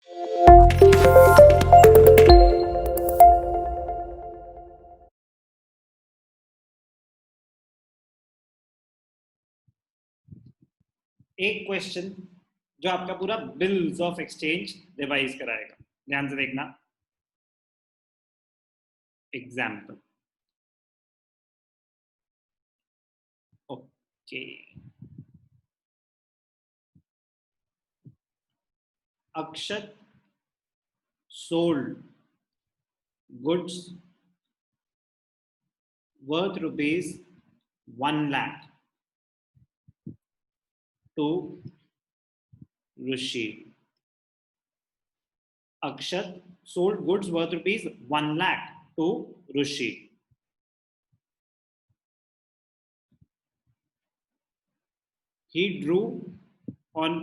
एक क्वेश्चन जो आपका पूरा बिल्स ऑफ एक्सचेंज रिवाइज कराएगा, ध्यान से देखना। Example. Okay, Akshat sold goods worth rupees 1 lakh to Rushi. Akshat sold goods worth rupees 1 lakh to Rushi. He drew on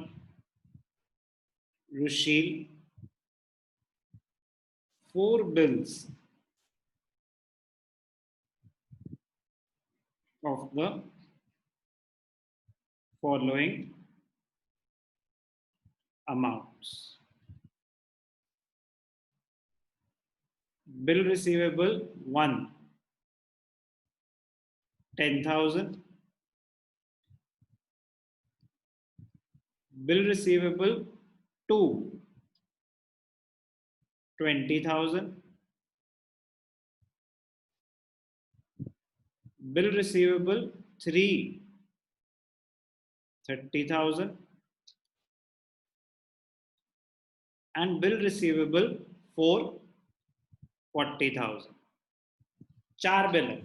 Rushi 4 bills of the following amounts. Bill receivable 1, 10,000. Bill receivable 2, 20,000. Bill receivable 3, 30,000. And bill receivable 4, 40,000. 4 bill है,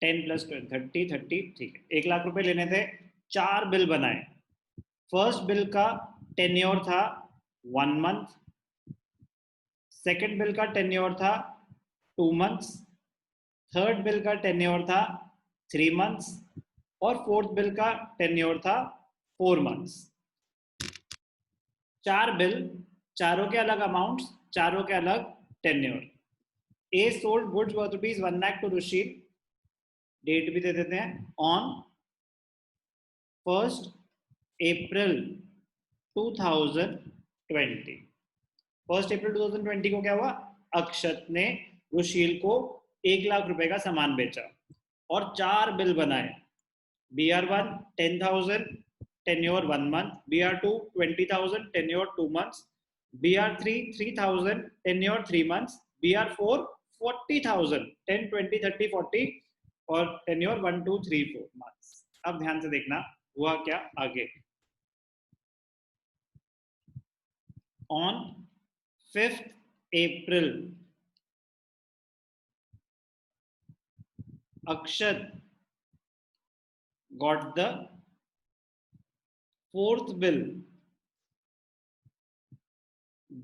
10 plus 30, 30, ठीक है। 1 लाख रुपए लेने थे, 4 bill बनाए। First bill का tenure था 1 month, second bill का टेन्योर था 2 मंथ्स, थर्ड बिल का टेन्योर था 3 मंथ्स और फोर्थ बिल का टेन्योर था 4 मंथ्स। 4 बिल, चारों के अलग अमाउंट्स, चारों के अलग tenure. A sold goods worth rupees 1 lakh to Rushil, date भी दे देते हैं, ऑन 1 अप्रैल 2020। 1 अप्रैल 2020 को क्या हुआ? अक्षत ने रुशील को 1 लाख रुपए का सामान बेचा और 4 बिल बनाए। BR1 10,000 tenure 1 month, BR2 20,000 tenure 2 months, BR3 3,000 tenure 3 months, BR4 40,000 10 20 30 40 और tenure 1 2 3 4 months। अब ध्यान से देखना हुआ क्या आगे। On 5th April, Akshat got the 4th bill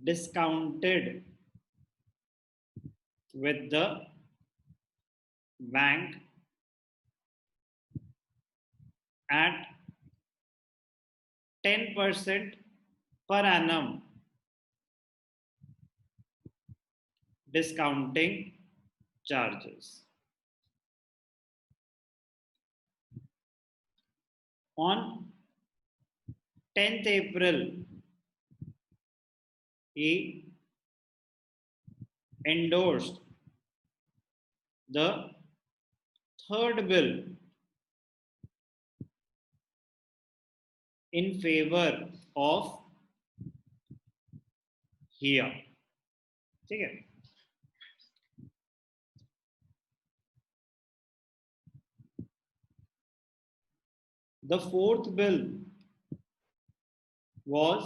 discounted with the bank at 10% per annum discounting charges. On 10th April, he endorsed the third bill in favor of here। ठीक है, the fourth bill was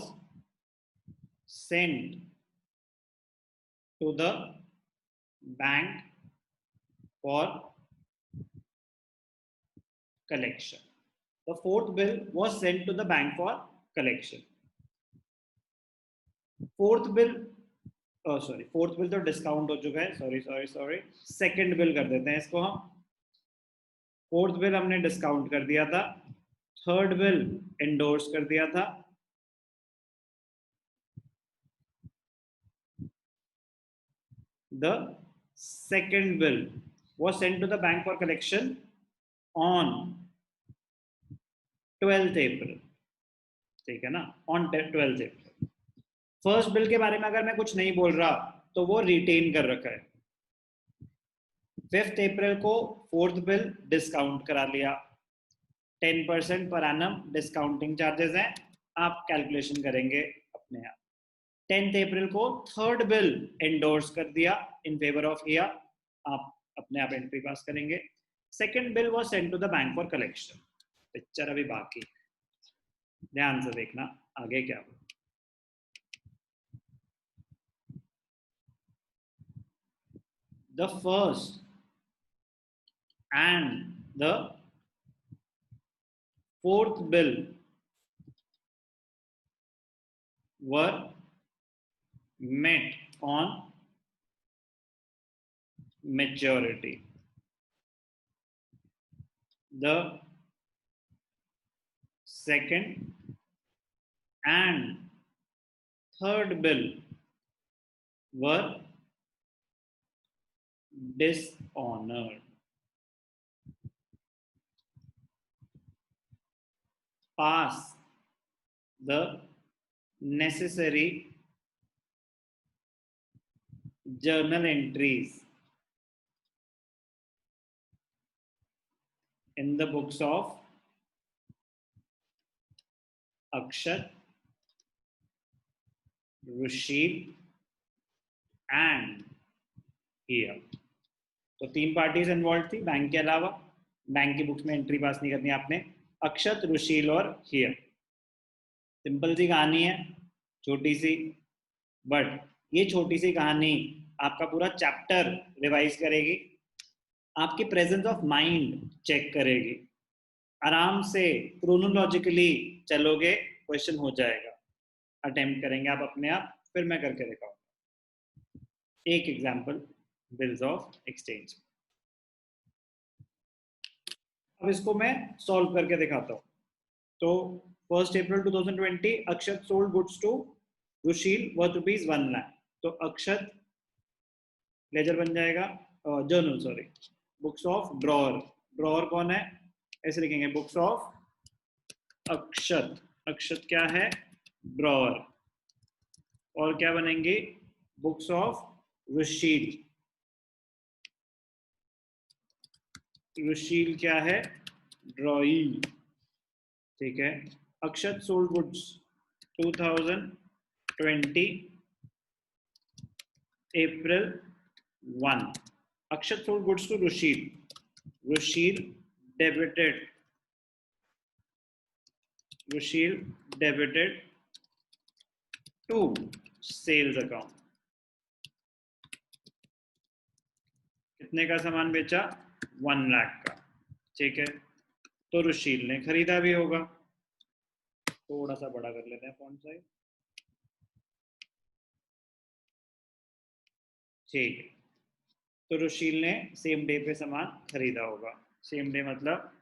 sent to the bank for collection. The fourth bill was sent to the bank for collection. Fourth bill, sorry fourth bill तो discount हो चुका है, sorry second bill कर देते हैं इसको हम। फोर्थ बिल हमने डिस्काउंट कर दिया था, थर्ड बिल एंडोर्स कर दिया था, the second bill was sent to the bank for collection on 12th April। ठीक है ना, on 12th April। First bill के बारे में अगर मैं कुछ नहीं बोल रहा तो वो रिटेन कर रखा है। 5 अप्रैल को फोर्थ बिल डिस्काउंट करा लिया, 10% पर एनम डिस्काउंटिंग चार्जेस हैं, आप कैलकुलेशन करेंगे अपने आप। 10 अप्रैल को थर्ड बिल एंडोर्स कर दिया इन फेवर ऑफ हिया, आप अपने आप एंट्री पास करेंगे। Second bill was sent to the bank for collection. Picture अभी बाकी, ध्यान से देखना आगे क्या हुआ। The first and the fourth bill were met on maturity. The second and third bill were dishonored. Pass the necessary journal entries in the books of Akshat, Rushil and Hiya. तो 3 parties involve थी bank के अलावा, bank की books में entry पास नहीं करनी आपने, अक्षत, रुशील और हिया। सिंपल सी कहानी है, छोटी सी, बट ये छोटी सी कहानी आपका पूरा चैप्टर रिवाइज करेगी, आपकी प्रेजेंस ऑफ माइंड चेक करेगी। आराम से क्रोनोलॉजिकली चलोगे, क्वेश्चन हो जाएगा। अटेम्प्ट करेंगे आप अपने आप, फिर मैं करके दिखाऊंगा एक एग्जांपल बिल्स ऑफ एक्सचेंज। अब इसको मैं सॉल्व करके दिखाता हूँ। तो 1 April 2020 Akshat sold goods to Rushil worth ₹1 lakh. तो अक्षत लेजर बन जाएगा, journal sorry, books of drawer. Drawer कौन है, ऐसे लिखेंगे बुक्स ऑफ अक्षत। अक्षत क्या है, ड्रॉअर। और क्या बनेंगे, बुक्स ऑफ रुशील। रुशील क्या है, ड्रॉई। ठीक है। Akshat sold goods 2020 April 1। Akshat sold goods to Rushil. Rushil debited, Rushil debited to sales account. कितने का सामान बेचा, 1 लाख का। ठीक है। तो रुशील ने खरीदा भी होगा, थोड़ा सा बड़ा कर लेते हैं फॉन्ट साइज। ठीक है। तो रुशील ने सेम डे पे सामान खरीदा होगा। सेम डे मतलब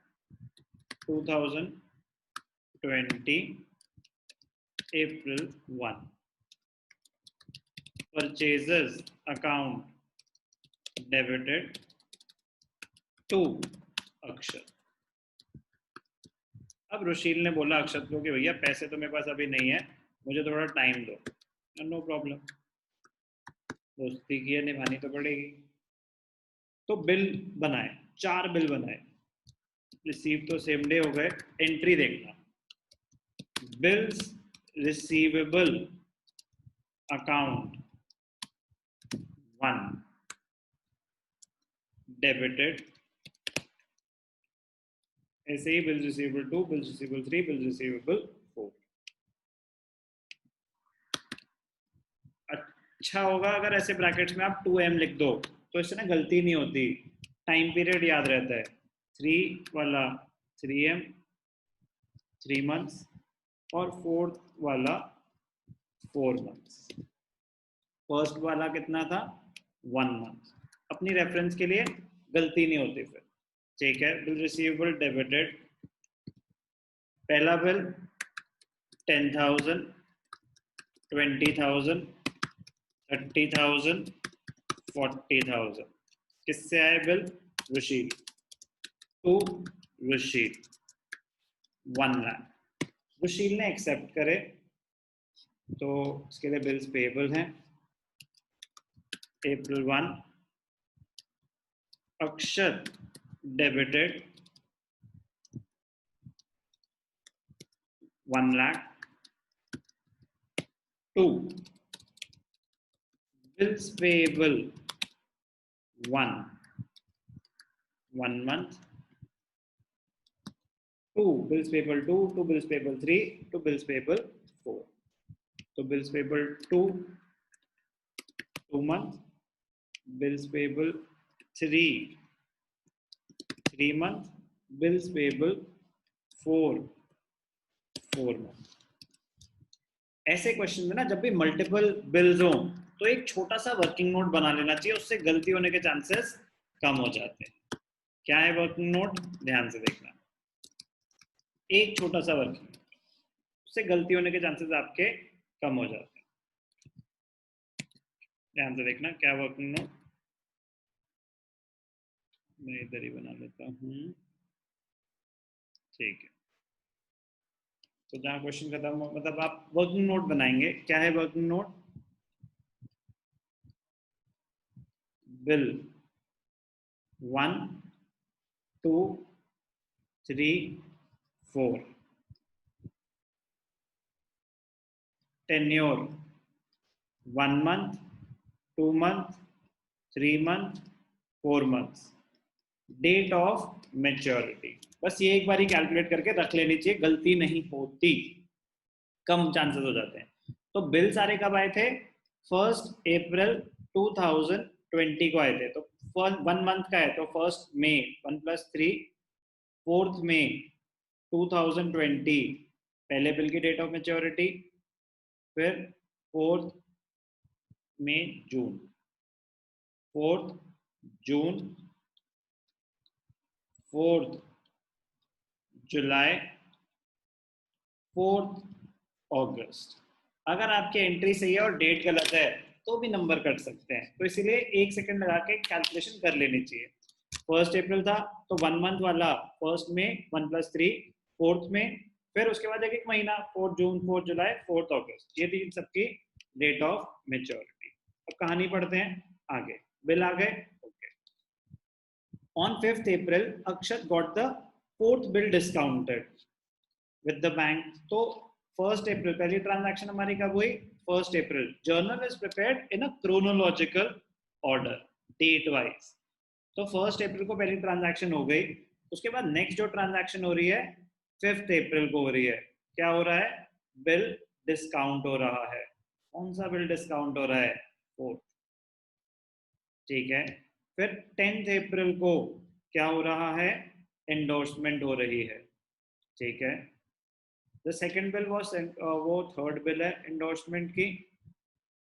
2020 April 1। Purchases account debited to अक्षत। अब रुशील ने बोला अक्षत को कि भैया पैसे तो मेरे पास अभी नहीं है, मुझे थोड़ा टाइम दो। नो प्रॉब्लम, दोस्ती की है, निभानी तो पड़ेगी। तो बिल बनाए, 4 बिल बनाए। रिसीव तो सेम डे हो गए। एंट्री देखना, बिल्स रिसीवेबल अकाउंट 1 डेबिटेड, ऐसे ही bills receivable 2, bills receivable 3, bills receivable 4। अच्छा होगा अगर ऐसे ब्रैकेट्स में आप 2M लिख दो, तो इससे ना गलती नहीं होती, टाइम पीरियड याद रहता है। 3 वाला 3M 3 मंथ्स और 4th वाला 4 मंथ्स। फर्स्ट वाला कितना था, 1 मंथ। अपनी रेफरेंस के लिए गलती नहीं होती फिर। ठीक है। बिल रिसीवेबल डेबिटेड, पहला बिल 10,000, 20,000, 30,000, 40,000। किससे आए बिल, रुशील टू रुशील 1 लाख। रुशील ने एक्सेप्ट करे, तो इसके लिए बिल्स पेएबल हैं April 1 अक्षत debited 1 lakh 2 bills payable 1 month 2 bills payable 2 bills payable 3 2 bills payable 4 तो bills payable 2 month bills payable 3 month bills payable 4 month ऐसे क्वेश्चन में ना जब भी मल्टीपल बिल्स हो तो एक छोटा सा वर्किंग नोट बना लेना चाहिए, उससे गलती होने के चांसेस कम हो जाते हैं। क्या है वर्किंग नोट, ध्यान से देखना, एक छोटा सा वर्किंग नोट, उससे गलती होने के चांसेस आपके कम हो जाते हैं। ध्यान से देखना क्या वर्किंग नोट, मैं इधर ही बना लेता हूँ, ठीक है। तो जहाँ क्वेश्चन खत्म हो, मतलब आप वर्किंग नोट बनाएंगे। क्या है working note, bill 1 2 3 4 tenure 1 month 2 month 3 month 4 months date of maturity. बस ये एक बार ही कैलकुलेट करके रख लेनी चाहिए, गलती नहीं होती, कम चांसेस हो जाते हैं। तो बिल सारे कब आए थे, 1 अप्रैल 2020 को आए थे। तो 1 मंथ का है तो 1 मई 1+3 4 मई 2020 पहले बिल की डेट ऑफ मेच्योरिटी, फिर 4 मई जून 4 जून 4 जुलाई 4 अगस्त। अगर आपकी एंट्री सही है और डेट गलत है तो भी नंबर कट सकते हैं, तो इसीलिए 1 सेकंड लगा के कैलकुलेशन कर लेनी चाहिए। 1 अप्रैल था तो 1 मंथ वाला 1 मई 1+3 4 में, फिर उसके बाद एक महीना 4 जून 4 जुलाई 4 अगस्त, ये थी सबकी डेट ऑफ मेच्योरिटी। अब कहानी पढ़ते हैं आगे, बिल आ गए। On 5th April, Akshat got the 4th bill discounted with the bank. तो 1st April पहली ट्रांजैक्शन हमारी कब हुई, 1st April। Journal is prepared in a chronological order, date wise. तो 1st April को पहली ट्रांजैक्शन हो गई, उसके बाद नेक्स्ट जो ट्रांजैक्शन हो रही है 5th April को हो रही है। क्या हो रहा है, बिल डिस्काउंट हो रहा है। कौन सा बिल डिस्काउंट हो रहा है, 4th, ठीक है। फिर 10th अप्रैल को क्या हो रहा है, एंडोर्समेंट हो रही है, ठीक है। द सेकंड बिल वॉज, वो थर्ड बिल है एंडोर्समेंट की।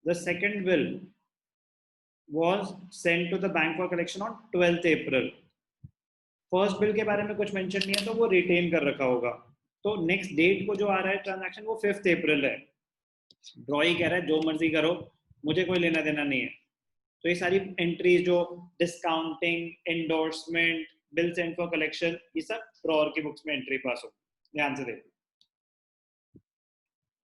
The second bill was send to the bank for collection on 12th April. First bill के बारे में कुछ मेंशन नहीं है तो वो रिटेन कर रखा होगा। तो नेक्स्ट डेट को जो आ रहा है ट्रांजैक्शन वो 5th अप्रैल है। ड्रॉ ही कह रहा है, जो मर्जी करो, मुझे कोई लेना देना नहीं है। तो ये सारी एंट्रीज जो discounting, endorsement, bill send for collection, ये सब ड्रॉअर की बुक्स में एंट्री पास हो। ध्यान से देखो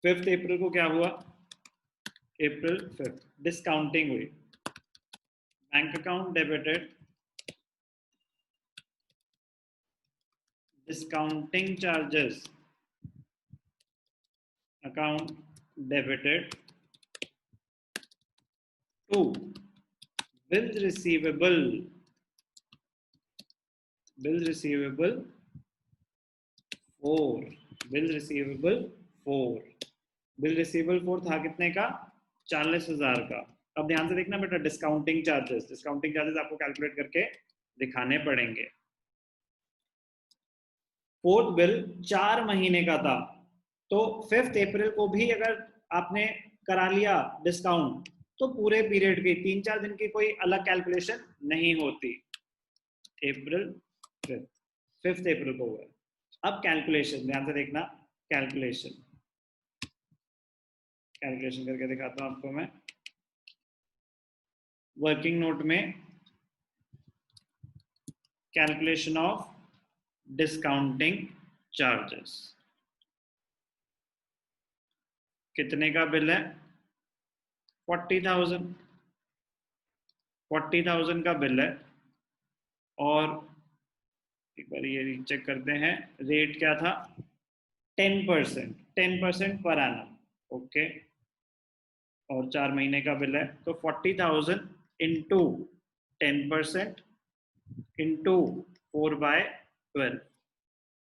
5th अप्रैल को क्या हुआ, अप्रैल 5th डिस्काउंटिंग हुई, bank account debited, discounting charges account debited to bill receivable, bill receivable 4, bill receivable 4, bill receivable 4 था कितने का, 40,000 का। अब ध्यान से देखना बेटा, डिस्काउंटिंग चार्जेस आपको कैलकुलेट करके दिखाने पड़ेंगे। 4th बिल 4 महीने का था, तो 5th अप्रैल को भी अगर आपने करा लिया डिस्काउंट तो पूरे पीरियड की 3-4 दिन की कोई अलग कैलकुलेशन नहीं होती। अप्रैल 5th अप्रैल को हुआ। अब कैलकुलेशन ध्यान से देखना, कैलकुलेशन करके दिखाता हूं आपको मैं। वर्किंग नोट में कैलकुलेशन ऑफ डिस्काउंटिंग चार्जेस, कितने का बिल है? 40,000। 40,000 का बिल है और एक बार ये चेक करते हैं, रेट क्या था? 10%। 10% पर एनम। ओके, और 4 महीने का बिल है, तो 40,000 इंटू 10% इंटू 4/12।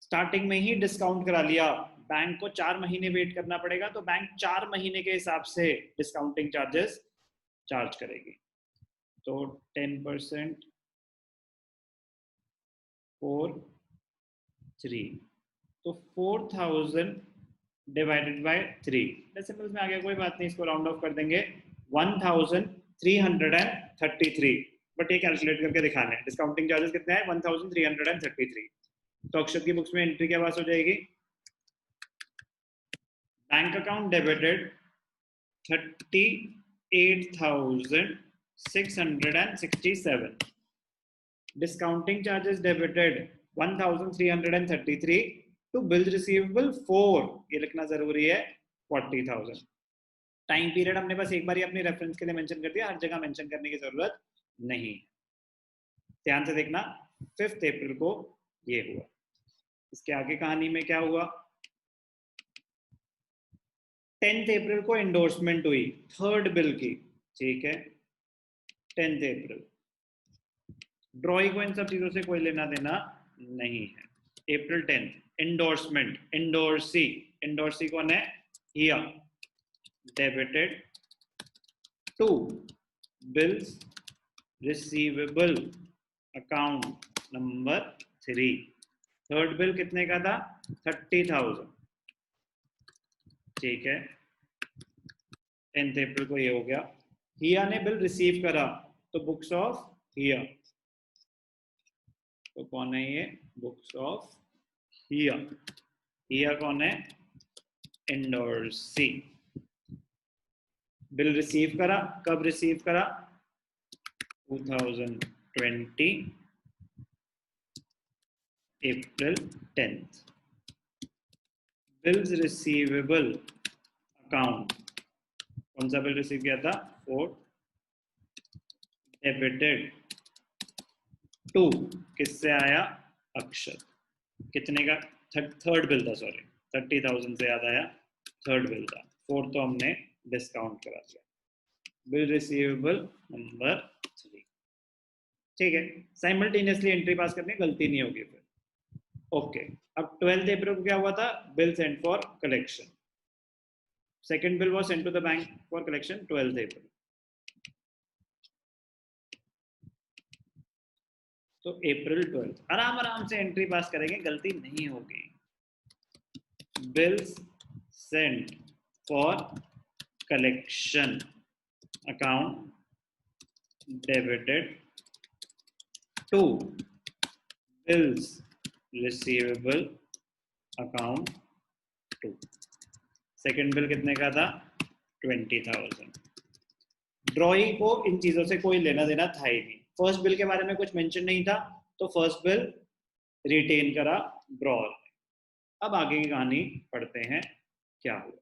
स्टार्टिंग में ही डिस्काउंट करा लिया। बैंक को 4 महीने वेट करना पड़ेगा, तो बैंक 4 महीने के हिसाब से डिस्काउंटिंग चार्जेस चार्ज करेगी। तो 10% 4/3, तो 4,000 डिवाइडेड बाय 3। डेसिमल्स में आ गया, कोई बात नहीं, इसको राउंड ऑफ कर देंगे। 1,333। बट ये कैलकुलेट करके दिखाना है। डिस्काउंटिंग चार्जेस कितने हैं? 1,333। तो अक्षत की बुक्स में एंट्री क्या पास हो जाएगी? Bank account debited 38,667, discounting charges debited 1,333 to bill receivable 4, ये लिखना जरूरी है, 40,000। टाइम पीरियड हमने बस एक बार ही अपने रेफरेंस के लिए मेंशन कर दिया, हर जगह मेंशन करने की जरूरत नहीं। ध्यान से देखना, 5 अप्रैल को ये हुआ। इसके आगे कहानी में क्या हुआ? 10 अप्रैल को एंडोर्समेंट हुई 3rd बिल की, ठीक है, 10 अप्रैल। ड्रॉइंग को इन सब चीजों से कोई लेना देना नहीं है। अप्रैल 10 एंडोर्समेंट, एंडोर्सी, एंडोर्सी कौन है? Here, debited to bills receivable account number 3। 3rd bill कितने का था? 30,000, ठीक है, 10 अप्रैल को ये हो गया। हिया ने बिल रिसीव करा, तो बुक्स ऑफ हिया, तो कौन है ये? बुक्स ऑफ हिया। हिया कौन है? एंडोर्सी। बिल रिसीव करा, कब रिसीव करा? 2020 अप्रैल 10th। बिल्स रिसीवेबल अकाउंट, कौन सा बिल रिसीव किया था? 4, डेबिटेड टू, किससे आया? अक्षत। कितने का? 3rd बिल था, सॉरी, 30,000 से याद आया, 3rd बिल था। 4 तो हमने डिस्काउंट करा दिया। बिल रिसीवेबल नंबर 3, ठीक है। साइमल्टेनियसली एंट्री पास करने गलती नहीं होगी फिर। ओके, अब 12 अप्रैल को क्या हुआ था? Bill sent for collection. Second bill was sent to the bank for collection 12 April. तो अप्रैल 12, आराम आराम से एंट्री पास करेंगे, गलती नहीं होगी। Bills sent for collection account debited to bills receivable account 2। Second bill कितने का था? 20,000। ड्रॉइंग को इन चीजों से कोई लेना देना था ही नहीं। फर्स्ट बिल के बारे में कुछ मेंशन नहीं था, तो फर्स्ट बिल रिटेन करा ड्रॉर। अब आगे की कहानी पढ़ते हैं, क्या हुआ,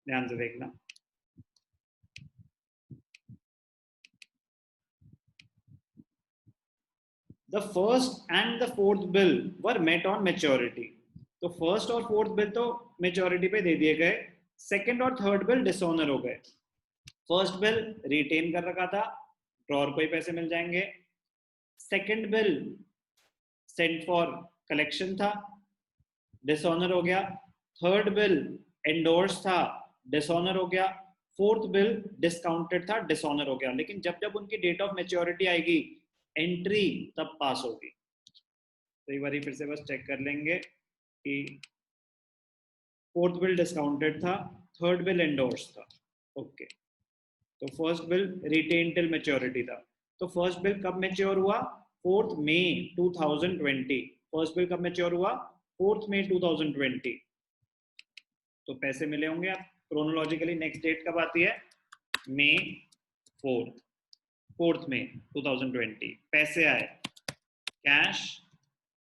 ध्यान से देखना। The first and the fourth bill were met on maturity. तो फर्स्ट और फोर्थ बिल तो मेच्योरिटी पे दे दिए गए, सेकंड और थर्ड बिल डिसऑनर हो गए। फर्स्ट बिल रिटेन कर रखा था, ड्रॉर को ही पैसे मिल जाएंगे। Second bill sent for collection था, डिसऑनर हो गया। थर्ड बिल एंडोर्स था, डिसऑनर हो गया। फोर्थ बिल डिस्काउंटेड था, डिसऑनर हो गया। लेकिन जब जब उनकी डेट ऑफ मैच्योरिटी आएगी, एंट्री तब पास होगी। तो एक बार फिर से बस चेक कर लेंगे कि फोर्थ बिल डिस्काउंटेड था, थर्ड बिल एंडोर्स था। ओके, तो first bill retain till maturity था। तो फर्स्ट बिल कब मैच्योर हुआ? 4 मई 2020। फर्स्ट बिल कब मैच्योर हुआ? 4 मई 2020। तो पैसे मिले होंगे आप क्रोनोलॉजिकली, नेक्स्ट डेट कब आती है? मई 4 मई 2020। पैसे आए कैश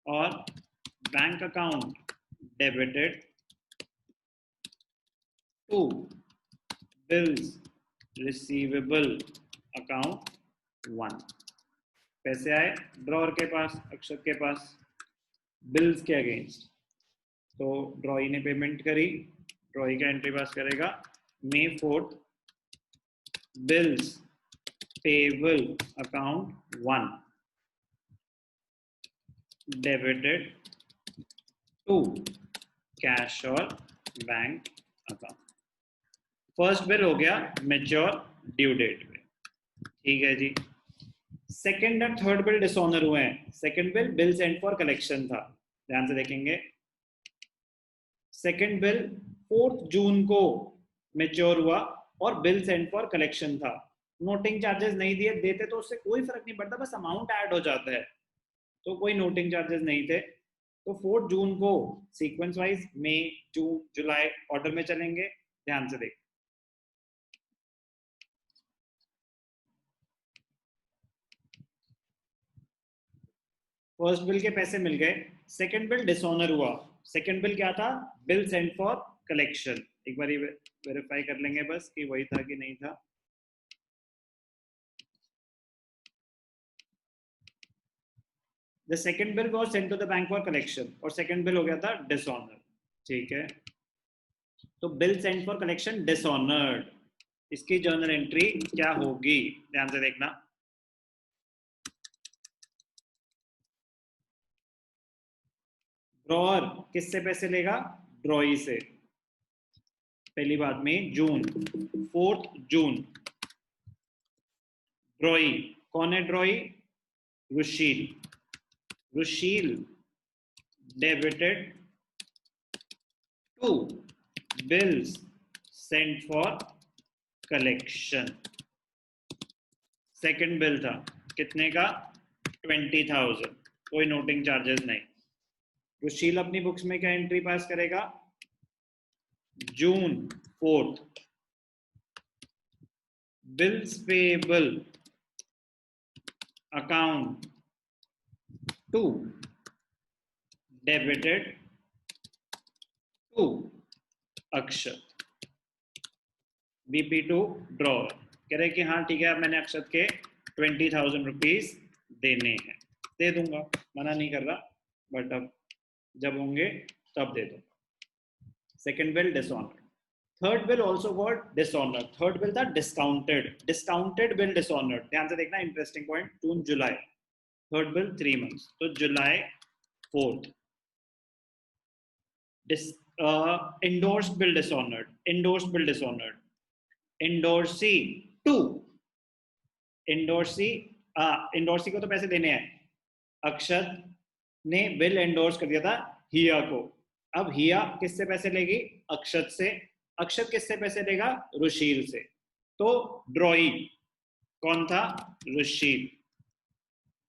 और bank account debited to bills receivable account 1, पैसे आए ड्रॉअर के पास, अक्षत के पास, बिल्स के अगेंस्ट, तो ड्रॉई ने पेमेंट करी, ड्रॉई का एंट्री पास करेगा May 4th, bills payable account 1 debited to cash और बैंक अकाउंट। फर्स्ट बिल हो गया मेच्योर ड्यू डेट पे, ठीक है जी। सेकंड और थर्ड बिल डिसऑनर हुए हैं। Second bill bill sent for collection था, ध्यान से देखेंगे। सेकंड बिल 4 जून को मेच्योर हुआ और बिल सेंट फॉर कलेक्शन था। नोटिंग चार्जेस नहीं दिए, देते तो उससे कोई फर्क नहीं पड़ता, बस अमाउंट ऐड हो जाता है, तो कोई नोटिंग चार्जेस नहीं थे। तो 4 जून को सीक्वेंस वाइज मई, जून, जुलाई ऑर्डर में चलेंगे, ध्यान से देख। फर्स्ट बिल के पैसे मिल गए, सेकंड बिल डिसऑनर हुआ। सेकंड बिल क्या था? Bill sent for collection. एक बार वेरीफाई कर लेंगे बस कि वही था कि नहीं था। The second bill was sent to the bank for collection, और सेकंड बिल हो गया था डिसऑनर, ठीक है। तो bill sent for collection dishonoured, इसकी जर्नल एंट्री क्या होगी, ध्यान से देखना। ड्रॉअर किससे पैसे लेगा? ड्रॉई से। पहली बात में जून, 4 जून, ड्रॉई कौन है? Drawee Rushil, Rushil debited to bills sent for collection. Second bill था कितने का? 20,000, कोई नोटिंग चार्जेस नहीं। रुशील अपनी बुक्स में क्या एंट्री पास करेगा? June 4th, bills payable account 2 debited to Akshat, BP2 drawer. कह रहे कि हाँ ठीक है, अब मैंने अक्षत के 20,000 रुपीज देने हैं, दे दूंगा, मना नहीं कर रहा, बट अब जब होंगे तब दे दूंगा। Second bill dishonour. Third bill also got dishonour. Third bill था डिस्काउंटेड, डिस्काउंटेड बिल डिसऑनर, ध्यान से देखना, इंटरेस्टिंग पॉइंट। जून जुलाई, थर्ड बिल 3 months, तो जुलाई 4th, endorsed bill dishonored, endorsed bill dishonored, endorsee 2, endorsee endorsee को तो पैसे देने हैं, अक्षत ने बिल एंडोर्स कर दिया था हिया को। अब हिया किससे पैसे लेगी? अक्षत से। अक्षत किससे पैसे लेगा? रुशील से। तो ड्रॉई कौन था? रुशील,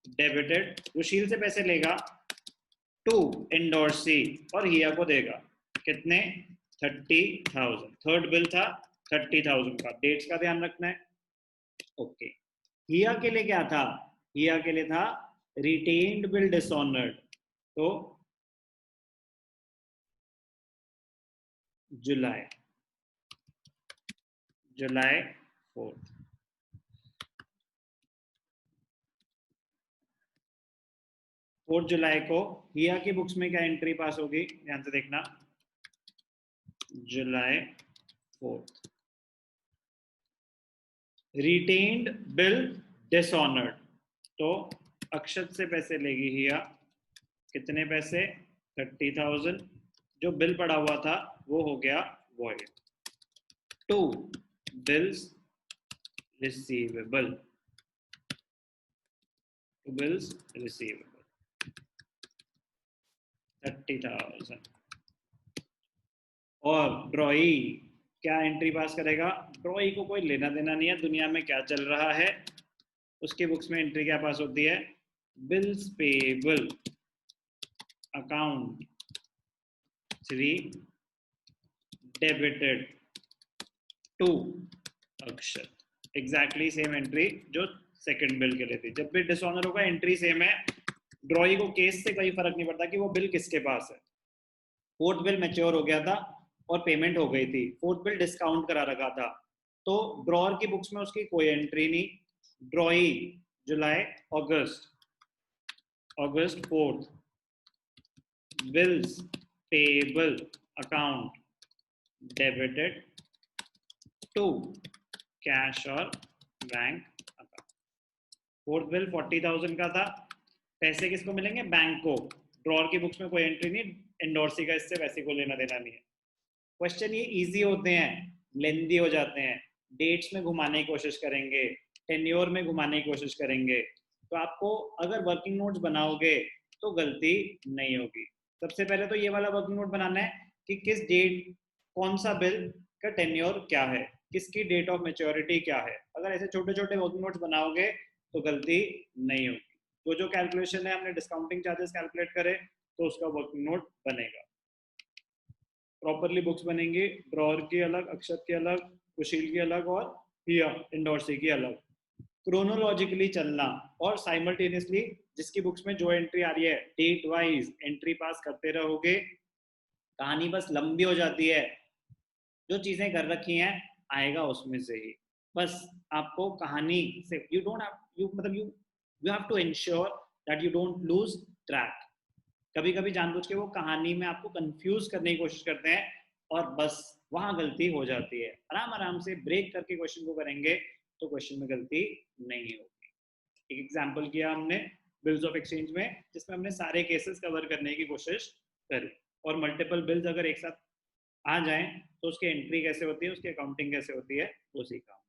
डेबिटेड, रुशील से पैसे लेगा टू एंडोर्सी और हिया को देगा कितने? 30,000। थर्ड बिल था 30,000 का, डेट्स का ध्यान रखना है। ओके, हिया के लिए क्या था? हिया के लिए था रिटेन्ड बिल डिसऑनर्ड, तो जुलाई, जुलाई 4th। 4 जुलाई को हिया की बुक्स में क्या एंट्री पास होगी, ध्यान से देखना। जुलाई 4th, रिटेन्ड बिल डिसऑनर्ड, तो अक्षत से पैसे लेगी हिया, कितने पैसे? 30,000। जो बिल पड़ा हुआ था वो हो गया void to bills receivable, to bills receivable 30,000। और ड्रॉई क्या एंट्री पास करेगा? ड्रॉई को कोई लेना देना नहीं है दुनिया में क्या चल रहा है, उसकी बुक्स में एंट्री क्या पास होती है? Bills payable account 3 debited to Akshat. Exactly same entry जो सेकंड बिल के लिए थी। जब भी डिसऑनर होगा एंट्री सेम है, ड्रॉई को केस से कोई फर्क नहीं पड़ता कि वो बिल किसके पास है। फोर्थ बिल मैच्योर हो गया था और पेमेंट हो गई थी, फोर्थ बिल डिस्काउंट करा रखा था, तो ड्रॉअर की बुक्स में उसकी कोई एंट्री नहीं, ड्रॉई जुलाई अगस्त, अगस्त 4th, bills payable account debited to cash और बैंक अकाउंट। 4th बिल 40,000 का था, पैसे किसको मिलेंगे? बैंक को। ड्रॉअर की बुक्स में कोई एंट्री नहीं, एंडोर्सी का इससे वैसे को लेना देना नहीं है। क्वेश्चन ये इजी होते हैं, लेंदी हो जाते हैं, डेट्स में घुमाने की कोशिश करेंगे, टेन्योर में घुमाने की कोशिश करेंगे, तो आपको अगर वर्किंग नोट्स बनाओगे तो गलती नहीं होगी। सबसे पहले तो ये वाला वर्किंग नोट बनाना है कि किस डेट, कौन सा बिल का टेन्योर क्या है, किसकी डेट ऑफ मेच्योरिटी क्या है। अगर ऐसे छोटे छोटे वर्किंग नोट्स बनाओगे तो गलती नहीं होगी। जो कैलकुलेशन है, हमने डिस्काउंटिंग चार्जेस कैलकुलेट करे तो उसका वर्किंग नोट बनेगा। प्रॉपरली बुक्स बनेंगी, ड्रॉअर की अलग, अक्षत की अलग, कुशील की अलग और इंडोर्सी की अलग। क्रोनोलॉजिकली चलना और साइमल्टेनियसली जिसकी बुक्स में जो एंट्री आ रही है डेट वाइज एंट्री पास करते रहोगे। कहानी बस लंबी हो जाती है, जो चीजें कर रखी हैं आएगा उसमें से ही। बस आपको कहानी से यू डोंट हैव यू मतलब you have to ensure that you don't lose track. कभी कभी जानबूझ के वो कहानी में आपको कंफ्यूज करने की कोशिश करते हैं और बस वहां गलती हो जाती है। आराम आराम से ब्रेक करके क्वेश्चन को करेंगे तो क्वेश्चन में गलती नहीं होगी। एक एग्जांपल किया हमने बिल्स ऑफ एक्सचेंज में, जिसमें हमने सारे केसेस कवर करने की कोशिश करी, और मल्टीपल बिल्स अगर एक साथ आ जाएं तो उसकी एंट्री कैसे होती है, उसकी अकाउंटिंग कैसे होती है, वो सीखा।